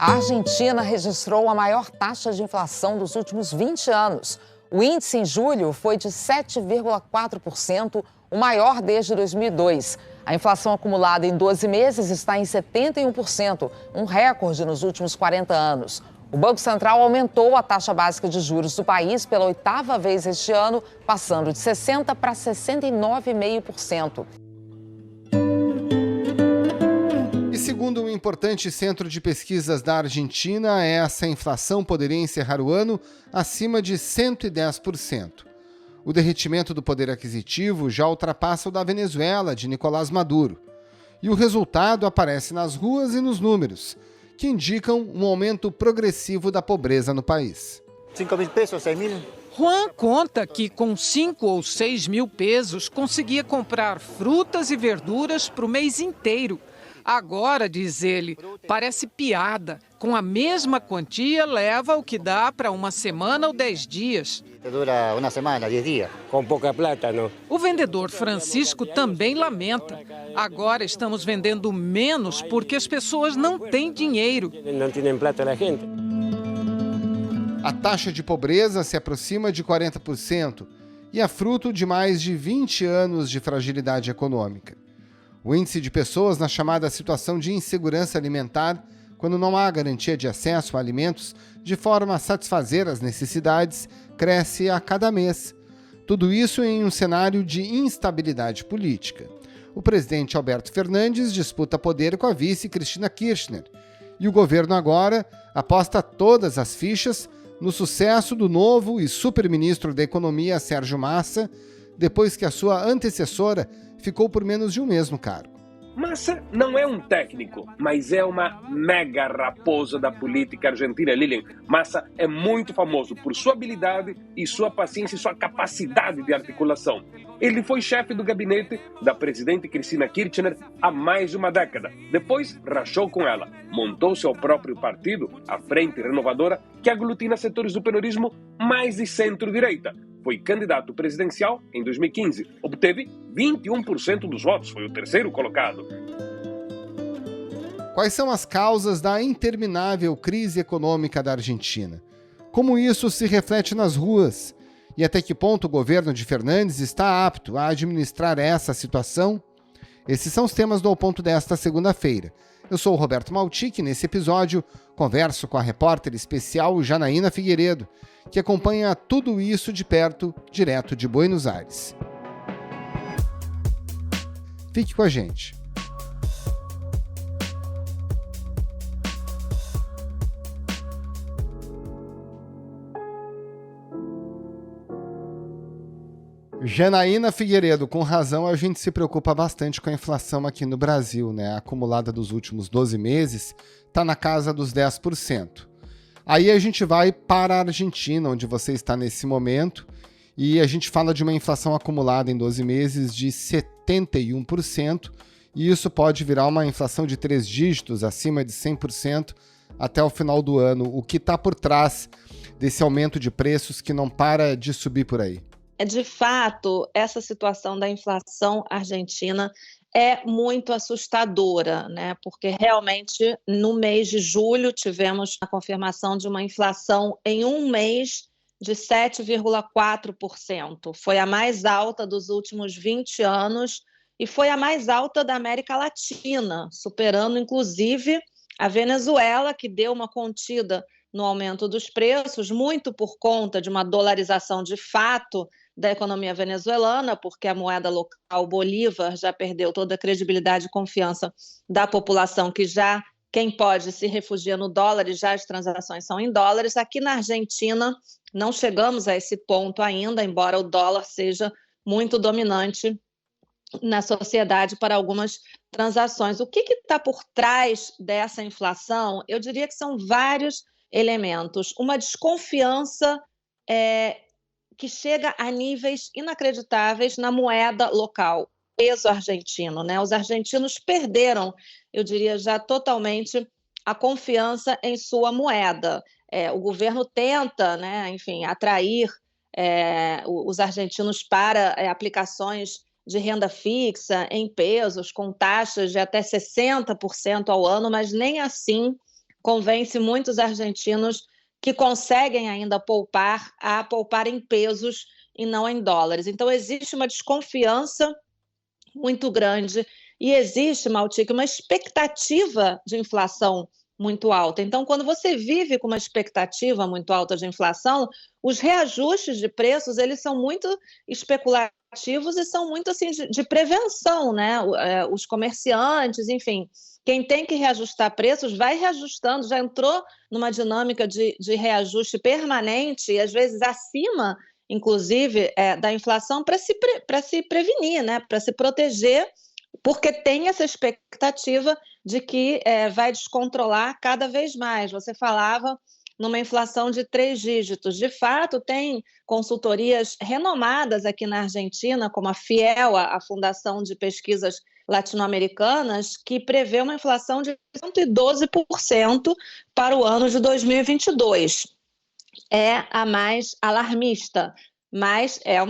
A Argentina registrou a maior taxa de inflação dos últimos 20 anos. O índice em julho foi de 7,4%, o maior desde 2002. A inflação acumulada em 12 meses está em 71%, um recorde nos últimos 40 anos. O Banco Central aumentou a taxa básica de juros do país pela 8ª vez este ano, passando de 60% para 69,5%. E segundo um importante centro de pesquisas da Argentina, essa inflação poderia encerrar o ano acima de 110%. O derretimento do poder aquisitivo já ultrapassa o da Venezuela, de Nicolás Maduro. E o resultado aparece nas ruas e nos números, que indicam um aumento progressivo da pobreza no país. 5.000 pesos, 6.000. Juan conta que com 5 ou 6 mil pesos conseguia comprar frutas e verduras para o mês inteiro. Agora, diz ele, parece piada. Com a mesma quantia, leva o que dá para uma semana ou 10 dias. Dura uma semana, 10 dias. Com pouca plata, não? O vendedor Francisco também lamenta. Agora estamos vendendo menos porque as pessoas não têm dinheiro. Não têm plata a gente. A taxa de pobreza se aproxima de 40% e é fruto de mais de 20 anos de fragilidade econômica. O índice de pessoas na chamada situação de insegurança alimentar, quando não há garantia de acesso a alimentos de forma a satisfazer as necessidades, cresce a cada mês. Tudo isso em um cenário de instabilidade política. O presidente Alberto Fernandes disputa poder com a vice Cristina Kirchner. E o governo agora aposta todas as fichas no sucesso do novo e superministro da Economia, Sérgio Massa, depois que a sua antecessora ficou por menos de um mês no cargo. Massa não é um técnico, mas é uma mega raposa da política argentina, Lilian. Massa é muito famoso por sua habilidade e sua paciência e sua capacidade de articulação. Ele foi chefe do gabinete da presidente Cristina Kirchner há mais de uma década. Depois, rachou com ela. Montou seu próprio partido, a Frente Renovadora, que aglutina setores do peronismo mais de centro-direita. Foi candidato presidencial em 2015. Obteve 21% dos votos, foi o terceiro colocado. Quais são as causas da interminável crise econômica da Argentina? Como isso se reflete nas ruas? E até que ponto o governo de Fernandes está apto a administrar essa situação? Esses são os temas do Ao Ponto desta segunda-feira. Eu sou o Roberto Maltic e nesse episódio converso com a repórter especial Janaína Figueiredo, que acompanha tudo isso de perto, direto de Buenos Aires. Fique com a gente. Janaína Figueiredo, com razão a gente se preocupa bastante com a inflação aqui no Brasil, né? A acumulada dos últimos 12 meses está na casa dos 10%. Aí a gente vai para a Argentina, onde você está nesse momento, e a gente fala de uma inflação acumulada em 12 meses de 71%, e isso pode virar uma inflação de 3 dígitos, acima de 100%, até o final do ano. O que está por trás desse aumento de preços que não para de subir por aí? De fato, essa situação da inflação argentina é muito assustadora, né? Porque realmente no mês de julho tivemos a confirmação de uma inflação em um mês de 7,4%. Foi a mais alta dos últimos 20 anos e foi a mais alta da América Latina, superando inclusive a Venezuela, que deu uma contida no aumento dos preços, muito por conta de uma dolarização de fato da economia venezuelana, porque a moeda local, o Bolívar, já perdeu toda a credibilidade e confiança da população, que já, quem pode, se refugia no dólar e já as transações são em dólares. Aqui na Argentina não chegamos a esse ponto ainda, embora o dólar seja muito dominante na sociedade para algumas transações. O que está por trás dessa inflação? Eu diria que são vários elementos. Uma desconfiança que chega a níveis inacreditáveis na moeda local, peso argentino, né? Os argentinos perderam, eu diria já totalmente, a confiança em sua moeda. O governo tenta, né, enfim, atrair os argentinos para aplicações de renda fixa em pesos, com taxas de até 60% ao ano, mas nem assim convence muitos argentinos que conseguem ainda poupar a poupar em pesos e não em dólares. Então, existe uma desconfiança muito grande e existe, Maltic, uma expectativa de inflação muito alta. Então, quando você vive com uma expectativa muito alta de inflação, os reajustes de preços, eles são muito especulativos e são muito assim de prevenção, né? Os comerciantes, enfim, quem tem que reajustar preços vai reajustando, já entrou numa dinâmica de reajuste permanente e às vezes acima, inclusive, da inflação para se prevenir, né? Para se proteger, porque tem essa expectativa de que vai descontrolar cada vez mais. Você falava numa inflação de 3 dígitos. De fato, tem consultorias renomadas aqui na Argentina, como a Fiel, a Fundação de Pesquisas Latino-Americanas, que prevê uma inflação de 112% para o ano de 2022. É a mais alarmista, mas é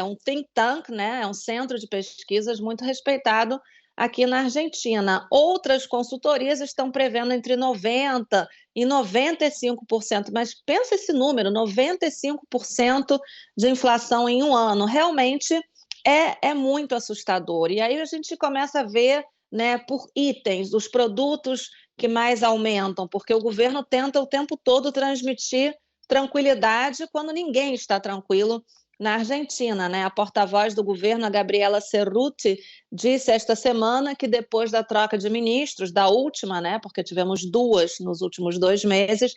um think tank, né? É um centro de pesquisas muito respeitado aqui na Argentina. Outras consultorias estão prevendo entre 90% e 95%, mas pensa esse número, 95% de inflação em um ano. Realmente é muito assustador. E aí a gente começa a ver, né, por itens, os produtos que mais aumentam, porque o governo tenta o tempo todo transmitir tranquilidade quando ninguém está tranquilo na Argentina, né? A porta-voz do governo, a Gabriela Cerruti, disse esta semana que depois da troca de ministros, da última, né, porque tivemos 2 nos últimos 2 meses,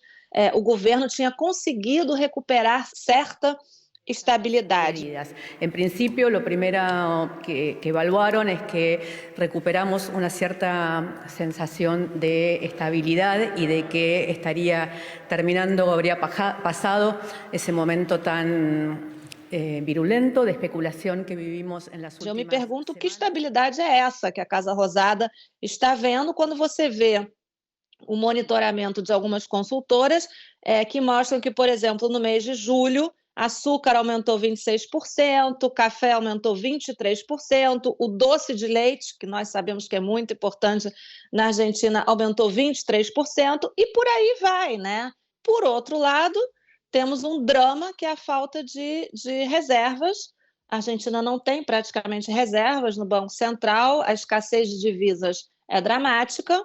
o governo tinha conseguido recuperar certa estabilidad. En principio, lo primero que evaluaron es que recuperamos una cierta sensación de estabilidad y de que estaría terminando, habría pasado ese momento tan virulento de especulación que vivimos en las últimas Eu me pergunto semanas. que estabilidade é essa que a Casa Rosada está vendo quando você vê o monitoramento de algumas consultoras que mostram que, por exemplo, no mês de julho, açúcar aumentou 26%, café aumentou 23%, o doce de leite, que nós sabemos que é muito importante na Argentina, aumentou 23%, e por aí vai, né? Por outro lado, temos um drama que é a falta de reservas. A Argentina não tem praticamente reservas no Banco Central, a escassez de divisas é dramática,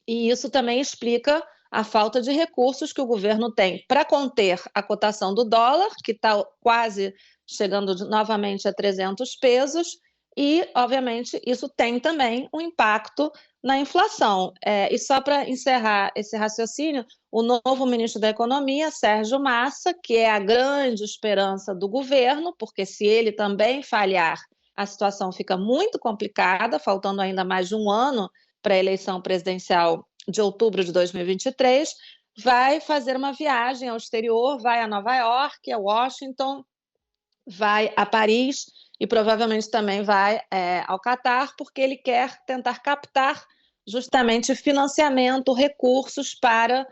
e isso também explica a falta de recursos que o governo tem para conter a cotação do dólar, que está quase chegando novamente a 300 pesos, e, obviamente, isso tem também um impacto na inflação. E só para encerrar esse raciocínio, o novo ministro da Economia, Sérgio Massa, que é a grande esperança do governo, porque se ele também falhar, a situação fica muito complicada, faltando ainda mais de um ano para a eleição presidencial de outubro de 2023, vai fazer uma viagem ao exterior, vai a Nova York, a Washington, vai a Paris e provavelmente também vai ao Catar, porque ele quer tentar captar justamente financiamento, recursos para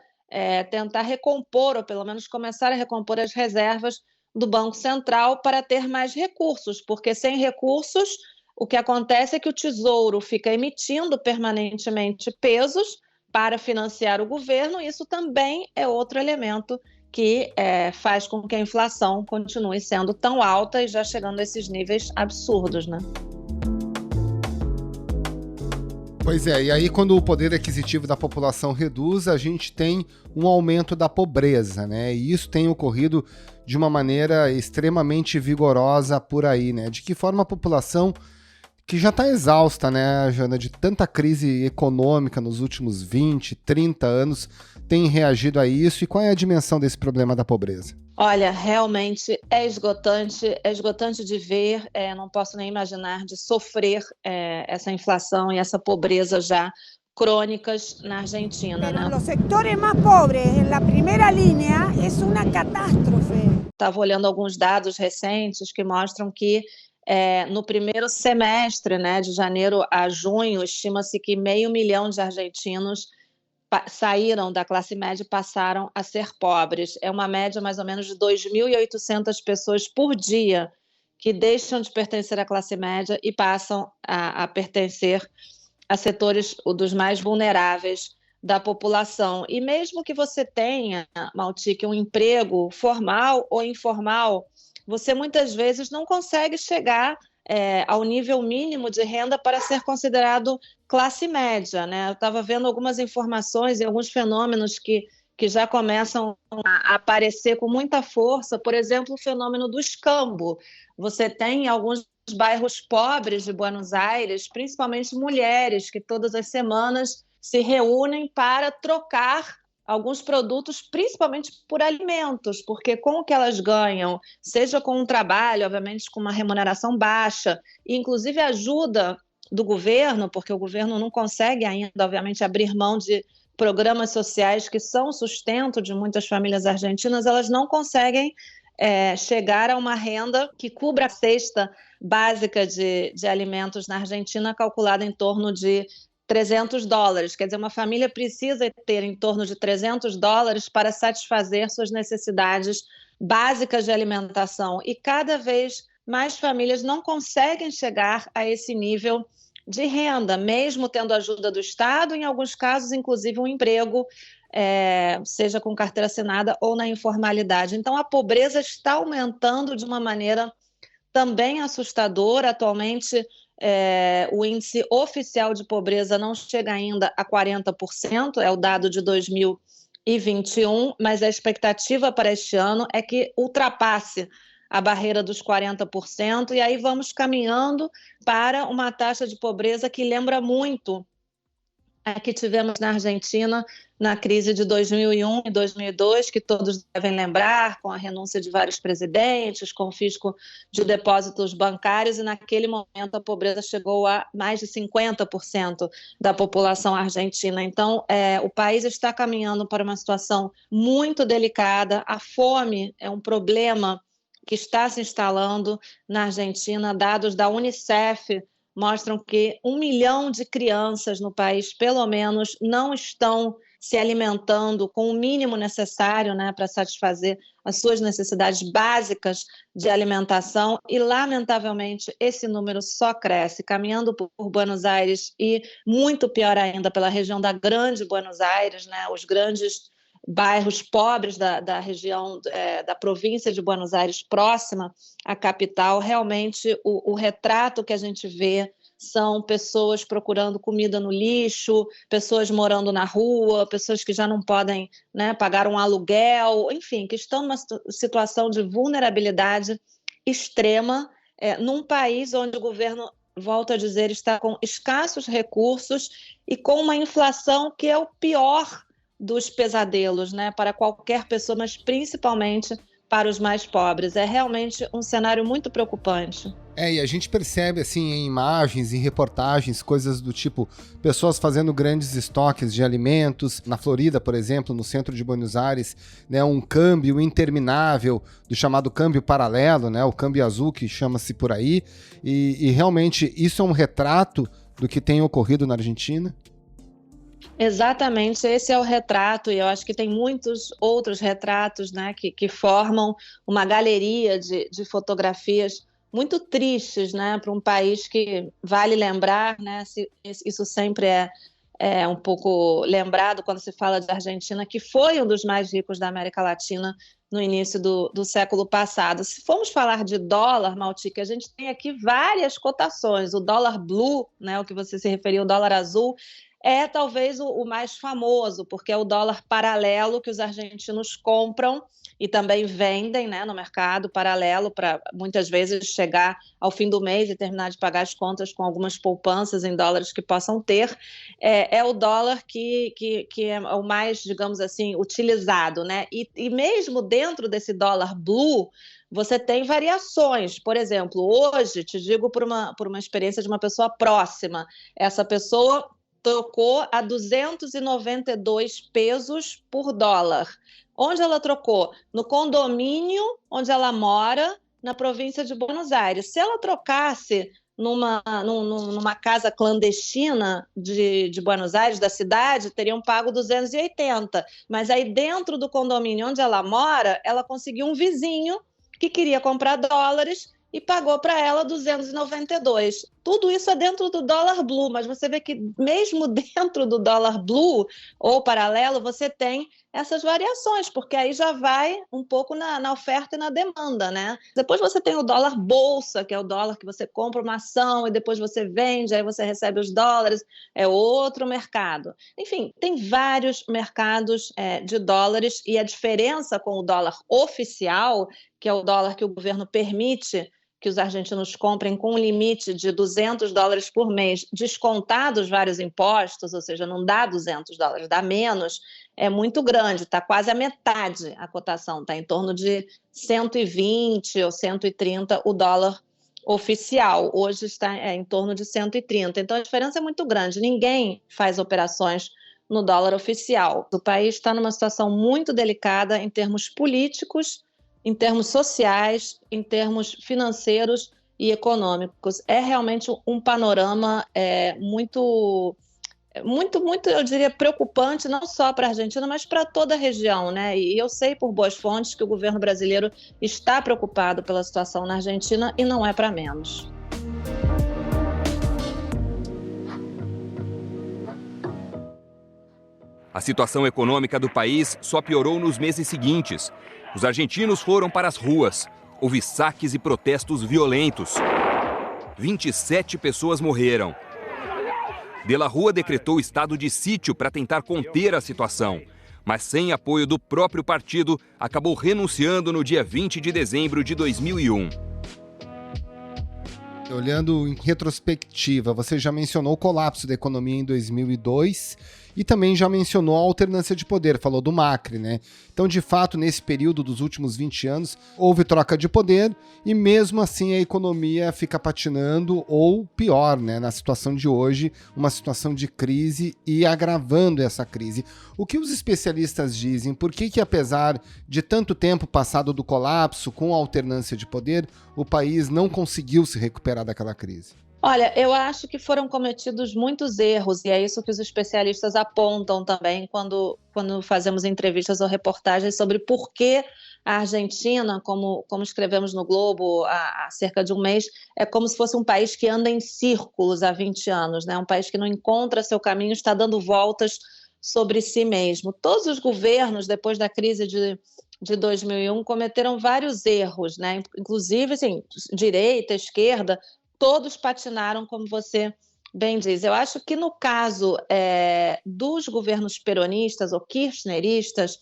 tentar recompor, ou pelo menos começar a recompor as reservas do Banco Central para ter mais recursos, porque sem recursos o que acontece é que o Tesouro fica emitindo permanentemente pesos para financiar o governo, e isso também é outro elemento que faz com que a inflação continue sendo tão alta e já chegando a esses níveis absurdos, né? Pois é, e aí quando o poder aquisitivo da população reduz, a gente tem um aumento da pobreza, né? E isso tem ocorrido de uma maneira extremamente vigorosa por aí, né? De que forma a população, que já está exausta, né, Jana, de tanta crise econômica nos últimos 20, 30 anos, tem reagido a isso, e qual é a dimensão desse problema da pobreza? Olha, realmente é esgotante de ver, não posso nem imaginar de sofrer essa inflação e essa pobreza já crônicas na Argentina, né? Os setores mais pobres, na primeira linha, é uma catástrofe. Estava olhando alguns dados recentes que mostram que no primeiro semestre, né, de janeiro a junho, estima-se que 500 mil de argentinos saíram da classe média e passaram a ser pobres. É uma média mais ou menos de 2.800 pessoas por dia que deixam de pertencer à classe média e passam a pertencer a setores dos mais vulneráveis da população. E mesmo que você tenha, Maltic, um emprego formal ou informal, você muitas vezes não consegue chegar ao nível mínimo de renda para ser considerado classe média, né? Eu estava vendo algumas informações e alguns fenômenos que já começam a aparecer com muita força, por exemplo, o fenômeno do escambo. Você tem em alguns bairros pobres de Buenos Aires, principalmente mulheres, que todas as semanas se reúnem para trocar alguns produtos, principalmente por alimentos, porque com o que elas ganham, seja com um trabalho, obviamente com uma remuneração baixa, e inclusive ajuda do governo, porque o governo não consegue ainda, obviamente, abrir mão de programas sociais que são o sustento de muitas famílias argentinas, elas não conseguem chegar a uma renda que cubra a cesta básica de alimentos na Argentina, calculada em torno de $300. Quer dizer, uma família precisa ter em torno de $300 para satisfazer suas necessidades básicas de alimentação. E cada vez mais famílias não conseguem chegar a esse nível de renda, mesmo tendo ajuda do Estado, em alguns casos, inclusive, um emprego, seja com carteira assinada ou na informalidade. Então, a pobreza está aumentando de uma maneira também assustadora. Atualmente, o índice oficial de pobreza não chega ainda a 40%, é o dado de 2021, mas a expectativa para este ano é que ultrapasse a barreira dos 40%, e aí vamos caminhando para uma taxa de pobreza que lembra muito a que tivemos na Argentina na crise de 2001 e 2002, que todos devem lembrar, com a renúncia de vários presidentes, confisco de depósitos bancários, e naquele momento a pobreza chegou a mais de 50% da população argentina. Então, o país está caminhando para uma situação muito delicada. A fome é um problema que está se instalando na Argentina. Dados da Unicef mostram que 1 milhão de crianças no país, pelo menos, não estão se alimentando com o mínimo necessário, né, para satisfazer as suas necessidades básicas de alimentação, e, lamentavelmente, esse número só cresce, caminhando por Buenos Aires e, muito pior ainda, pela região da Grande Buenos Aires, né, os grandes bairros pobres da região, da província de Buenos Aires, próxima à capital. Realmente, o retrato que a gente vê são pessoas procurando comida no lixo, pessoas morando na rua, pessoas que já não podem, né, pagar um aluguel, enfim, que estão numa situação de vulnerabilidade extrema, num país onde o governo, volto a dizer, está com escassos recursos e com uma inflação que é o pior dos pesadelos, né, para qualquer pessoa, mas principalmente para os mais pobres. É realmente um cenário muito preocupante. E a gente percebe, assim, em imagens, em reportagens, coisas do tipo, pessoas fazendo grandes estoques de alimentos. Na Florida, por exemplo, no centro de Buenos Aires, né, um câmbio interminável, do chamado câmbio paralelo, né, o câmbio azul, que chama-se por aí. E realmente isso é um retrato do que tem ocorrido na Argentina? Exatamente, esse é o retrato, e eu acho que tem muitos outros retratos, né, que formam uma galeria de fotografias muito tristes, né, para um país que, vale lembrar, né, isso sempre é um pouco lembrado quando se fala de Argentina, que foi um dos mais ricos da América Latina no início do século passado. Se formos falar de dólar, Maltic, a gente tem aqui várias cotações. O dólar blue, né, o que você se referiu, o dólar azul, é talvez o mais famoso, porque é o dólar paralelo que os argentinos compram e também vendem, né, no mercado paralelo, para muitas vezes chegar ao fim do mês e terminar de pagar as contas com algumas poupanças em dólares que possam ter. É o dólar que é o mais, digamos assim, utilizado, né? E mesmo dentro desse dólar blue, você tem variações. Por exemplo, hoje, te digo por uma experiência de uma pessoa próxima, essa pessoa trocou a 292 pesos por dólar. Onde ela trocou? No condomínio onde ela mora, na província de Buenos Aires. Se ela trocasse numa casa clandestina de Buenos Aires, da cidade, teriam pago 280. Mas aí dentro do condomínio onde ela mora, ela conseguiu um vizinho que queria comprar dólares e pagou para ela 292. Tudo isso é dentro do dólar blue, mas você vê que mesmo dentro do dólar blue ou paralelo, você tem essas variações, porque aí já vai um pouco na oferta e na demanda, né? Depois você tem o dólar bolsa, que é o dólar que você compra uma ação e depois você vende, aí você recebe os dólares, é outro mercado. Enfim, tem vários mercados de dólares e a diferença com o dólar oficial, que é o dólar que o governo permite que os argentinos comprem com um limite de $200 por mês, descontados vários impostos, ou seja, não dá $200, dá menos, é muito grande, está quase a metade a cotação, está em torno de 120 ou 130 o dólar oficial, hoje está em torno de 130, então a diferença é muito grande, ninguém faz operações no dólar oficial. O país está numa situação muito delicada em termos políticos, em termos sociais, em termos financeiros e econômicos. É realmente um panorama muito, eu diria, preocupante, não só para a Argentina, mas para toda a região, né? E eu sei por boas fontes que o governo brasileiro está preocupado pela situação na Argentina e não é para menos. A situação econômica do país só piorou nos meses seguintes. Os argentinos foram para as ruas. Houve saques e protestos violentos. 27 pessoas morreram. De la Rúa decretou estado de sítio para tentar conter a situação. Mas sem apoio do próprio partido, acabou renunciando no dia 20 de dezembro de 2001. Olhando em retrospectiva, você já mencionou o colapso da economia em 2002 e também já mencionou a alternância de poder, falou do Macri, né? Então, de fato, nesse período dos últimos 20 anos, houve troca de poder e mesmo assim a economia fica patinando ou pior, né? Na situação de hoje, uma situação de crise e agravando essa crise. O que os especialistas dizem? Por que apesar de tanto tempo passado do colapso com a alternância de poder, o país não conseguiu se recuperar daquela crise? Olha, eu acho que foram cometidos muitos erros, e é isso que os especialistas apontam também quando fazemos entrevistas ou reportagens sobre por que a Argentina, como escrevemos no Globo há cerca de um mês, é como se fosse um país que anda em círculos há 20 anos, né? Um país que não encontra seu caminho, está dando voltas sobre si mesmo. Todos os governos, depois da crise de 2001, cometeram vários erros, né? Inclusive, assim, direita, esquerda, todos patinaram, como você bem diz. Eu acho que no caso dos governos peronistas ou kirchneristas,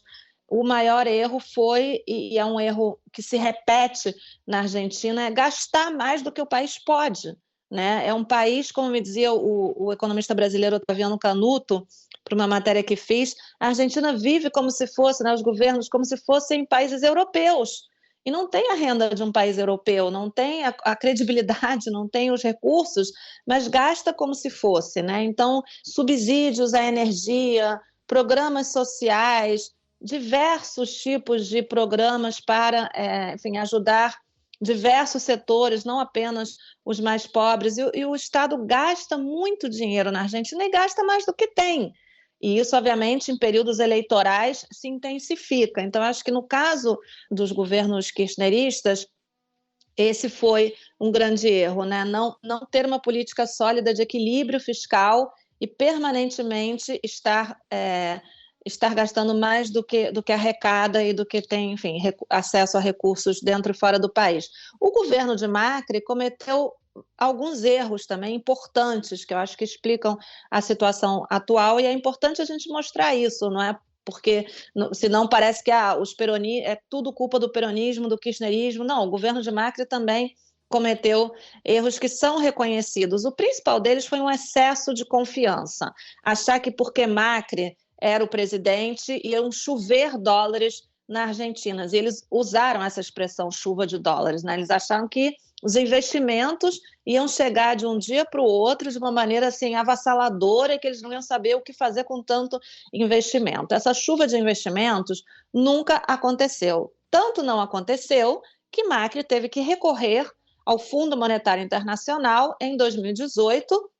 o maior erro foi, e é um erro que se repete na Argentina, é gastar mais do que o país pode, né? É um país, como me dizia o economista brasileiro Otaviano Canuto, para uma matéria que fiz, a Argentina vive como se fosse, né, os governos, como se fossem países europeus. E não tem a renda de um país europeu, não tem a credibilidade, não tem os recursos, mas gasta como se fosse, né? Então, subsídios à energia, programas sociais, diversos tipos de programas para, enfim, ajudar diversos setores, não apenas os mais pobres. E o Estado gasta muito dinheiro na Argentina e gasta mais do que tem. E isso, obviamente, em períodos eleitorais se intensifica. Então, acho que no caso dos governos kirchneristas, esse foi um grande erro, né? Não ter uma política sólida de equilíbrio fiscal e permanentemente estar gastando mais do que arrecada e do que tem, enfim, acesso a recursos dentro e fora do país. O governo de Macri cometeu alguns erros também importantes, que eu acho que explicam a situação atual, e é importante a gente mostrar isso, não é? Porque senão parece que os é tudo culpa do peronismo, do kirchnerismo. Não, o governo de Macri também cometeu erros que são reconhecidos. O principal deles foi um excesso de confiança. Achar que porque Macri era o presidente iam chover dólares na Argentina. E eles usaram essa expressão chuva de dólares, né? Eles acharam que os investimentos iam chegar de um dia para o outro de uma maneira assim avassaladora e que eles não iam saber o que fazer com tanto investimento. Essa chuva de investimentos nunca aconteceu. Tanto não aconteceu que Macri teve que recorrer ao Fundo Monetário Internacional em 2018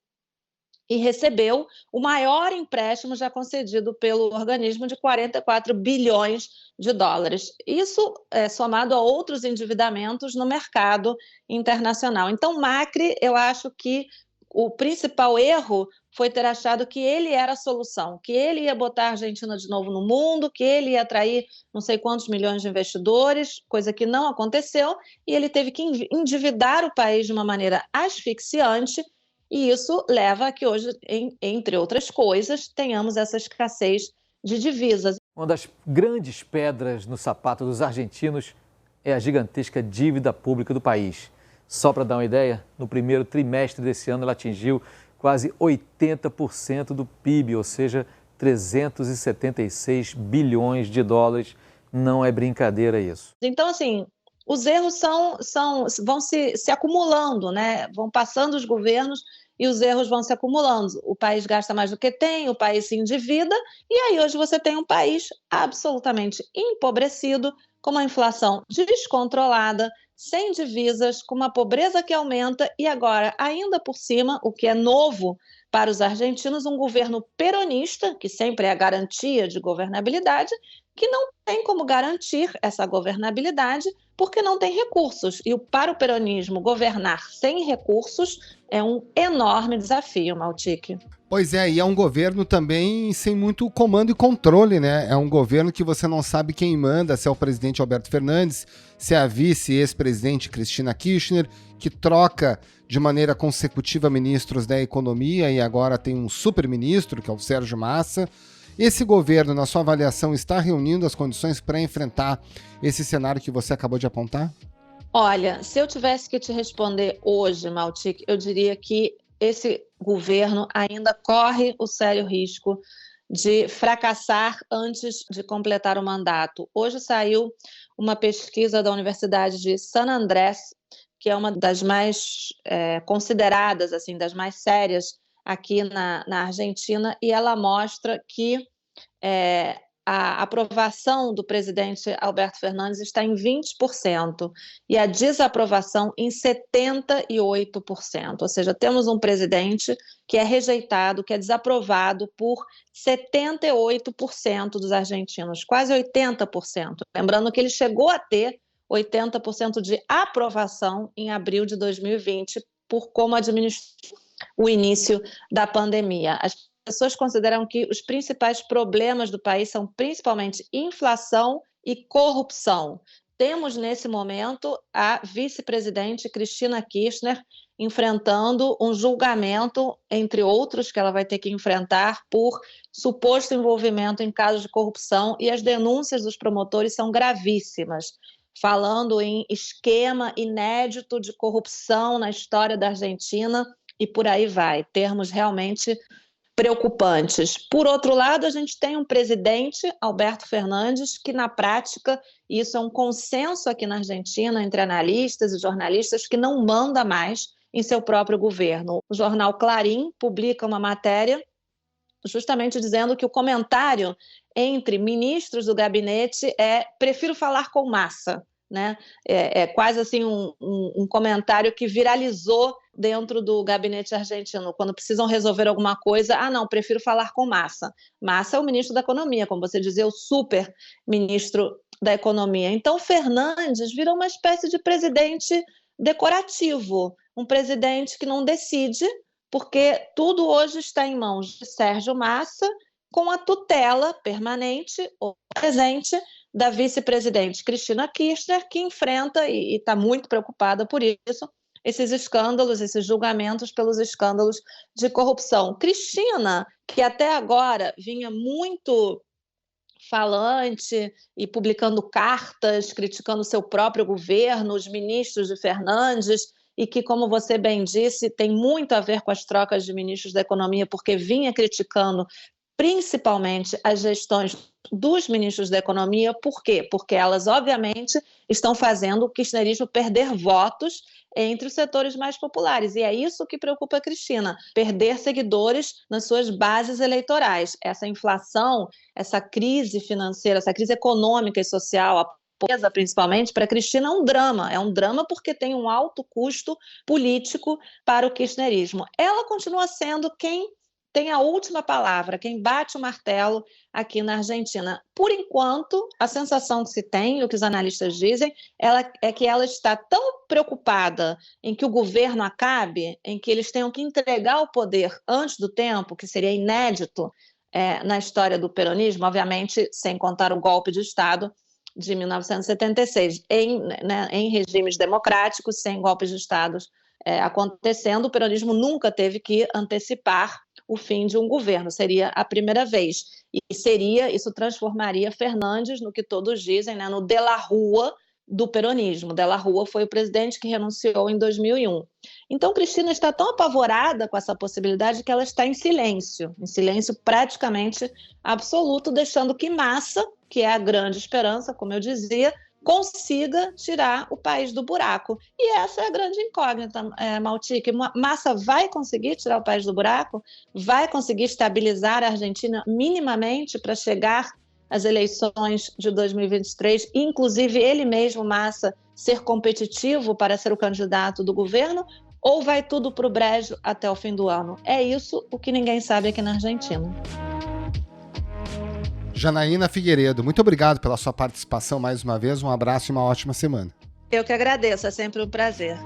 e recebeu o maior empréstimo já concedido pelo organismo de 44 bilhões de dólares. Isso é somado a outros endividamentos no mercado internacional. Então, Macri, eu acho que o principal erro foi ter achado que ele era a solução, que ele ia botar a Argentina de novo no mundo, que ele ia atrair não sei quantos milhões de investidores, coisa que não aconteceu, e ele teve que endividar o país de uma maneira asfixiante, e isso leva a que hoje, entre outras coisas, tenhamos essa escassez de divisas. Uma das grandes pedras no sapato dos argentinos é a gigantesca dívida pública do país. Só para dar uma ideia, no primeiro trimestre desse ano ela atingiu quase 80% do PIB, ou seja, 376 bilhões de dólares. Não é brincadeira isso. Então, assim, os erros vão se acumulando, né? Vão passando os governos e os erros vão se acumulando. O país gasta mais do que tem, o país se endivida, e aí hoje você tem um país absolutamente empobrecido, com uma inflação descontrolada, sem divisas, com uma pobreza que aumenta e agora, ainda por cima, o que é novo para os argentinos, um governo peronista, que sempre é a garantia de governabilidade, que não tem como garantir essa governabilidade porque não tem recursos. E para o peronismo, governar sem recursos é um enorme desafio, Maltic. Pois é, e é um governo também sem muito comando e controle, né? É um governo que você não sabe quem manda, se é o presidente Alberto Fernandes, se é a vice ex-presidente Cristina Kirchner, que troca de maneira consecutiva ministros da economia e agora tem um super-ministro, que é o Sérgio Massa. Esse governo, na sua avaliação, está reunindo as condições para enfrentar esse cenário que você acabou de apontar? Olha, se eu tivesse que te responder hoje, Maltic, eu diria que esse governo ainda corre o sério risco de fracassar antes de completar o mandato. Hoje saiu uma pesquisa da Universidade de San Andrés, que é uma das mais consideradas, assim, das mais sérias aqui na Argentina, e ela mostra que a aprovação do presidente Alberto Fernandes está em 20% e a desaprovação em 78%. Ou seja, temos um presidente que é rejeitado, que é desaprovado por 78% dos argentinos, quase 80%. Lembrando que ele chegou a ter 80% de aprovação em abril de 2020 por como administrou o início da pandemia. As pessoas consideram que os principais problemas do país são principalmente inflação e corrupção. Temos, nesse momento, a vice-presidente Cristina Kirchner enfrentando um julgamento, entre outros, que ela vai ter que enfrentar por suposto envolvimento em casos de corrupção, e as denúncias dos promotores são gravíssimas, falando em esquema inédito de corrupção na história da Argentina, e por aí vai, termos realmente preocupantes. Por outro lado, a gente tem um presidente, Alberto Fernandes, que na prática, isso é um consenso aqui na Argentina entre analistas e jornalistas, que não manda mais em seu próprio governo. O jornal Clarín publica uma matéria justamente dizendo que o comentário entre ministros do gabinete é prefiro falar com Massa. Né? É quase assim um comentário que viralizou dentro do gabinete argentino. Quando precisam resolver alguma coisa, não, prefiro falar com Massa. Massa é o ministro da Economia, como você dizia, o super ministro da Economia. Então, Fernandes virou uma espécie de presidente decorativo, um presidente que não decide, porque tudo hoje está em mãos de Sérgio Massa, com a tutela permanente ou presente da vice-presidente Cristina Kirchner, que enfrenta e está muito preocupada por isso, esses escândalos, esses julgamentos pelos escândalos de corrupção. Cristina, que até agora vinha muito falante e publicando cartas, criticando o seu próprio governo, os ministros de Fernandes, e que, como você bem disse, tem muito a ver com as trocas de ministros da Economia, porque vinha criticando principalmente as gestões dos ministros da Economia. Por quê? Porque elas, obviamente, estão fazendo o kirchnerismo perder votos entre os setores mais populares. E é isso que preocupa a Cristina, perder seguidores nas suas bases eleitorais. Essa inflação, essa crise financeira, essa crise econômica e social, a pobreza principalmente, para a Cristina é um drama. É um drama porque tem um alto custo político para o kirchnerismo. Ela continua sendo quem tem a última palavra, quem bate o martelo aqui na Argentina. Por enquanto, a sensação que se tem, o que os analistas dizem, é que ela está tão preocupada em que o governo acabe, em que eles tenham que entregar o poder antes do tempo, que seria inédito na história do peronismo, obviamente sem contar o golpe de Estado de 1976. Em regimes democráticos, sem golpes de Estado acontecendo, o peronismo nunca teve que antecipar o fim de um governo, seria a primeira vez. E isso transformaria Fernandes no que todos dizem, né, no de la Rúa do peronismo. De la Rúa foi o presidente que renunciou em 2001. Então, Cristina está tão apavorada com essa possibilidade que ela está em silêncio praticamente absoluto, deixando que Massa, que é a grande esperança, como eu dizia, consiga tirar o país do buraco. E essa é a grande incógnita, Maltic. Massa vai conseguir tirar o país do buraco? Vai conseguir estabilizar a Argentina minimamente para chegar às eleições de 2023, inclusive ele mesmo, Massa, ser competitivo para ser o candidato do governo? Ou vai tudo para o brejo até o fim do ano? É isso o que ninguém sabe aqui na Argentina. Janaína Figueiredo, muito obrigado pela sua participação mais uma vez. Um abraço e uma ótima semana. Eu que agradeço, é sempre um prazer.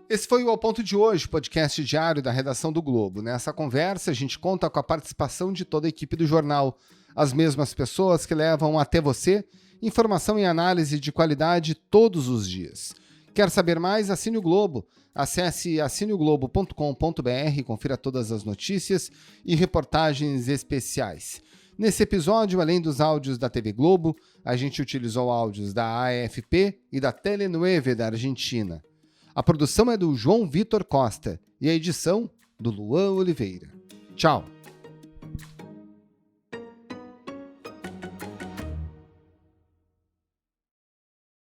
Esse foi o Ao Ponto de hoje, podcast diário da redação do Globo. Nessa conversa, a gente conta com a participação de toda a equipe do jornal. As mesmas pessoas que levam até você informação e análise de qualidade todos os dias. Quer saber mais? Assine o Globo. Acesse assineoglobo.com.br, confira todas as notícias e reportagens especiais. Nesse episódio, além dos áudios da TV Globo, a gente utilizou áudios da AFP e da Telenueve da Argentina. A produção é do João Vitor Costa e a edição do Luan Oliveira. Tchau!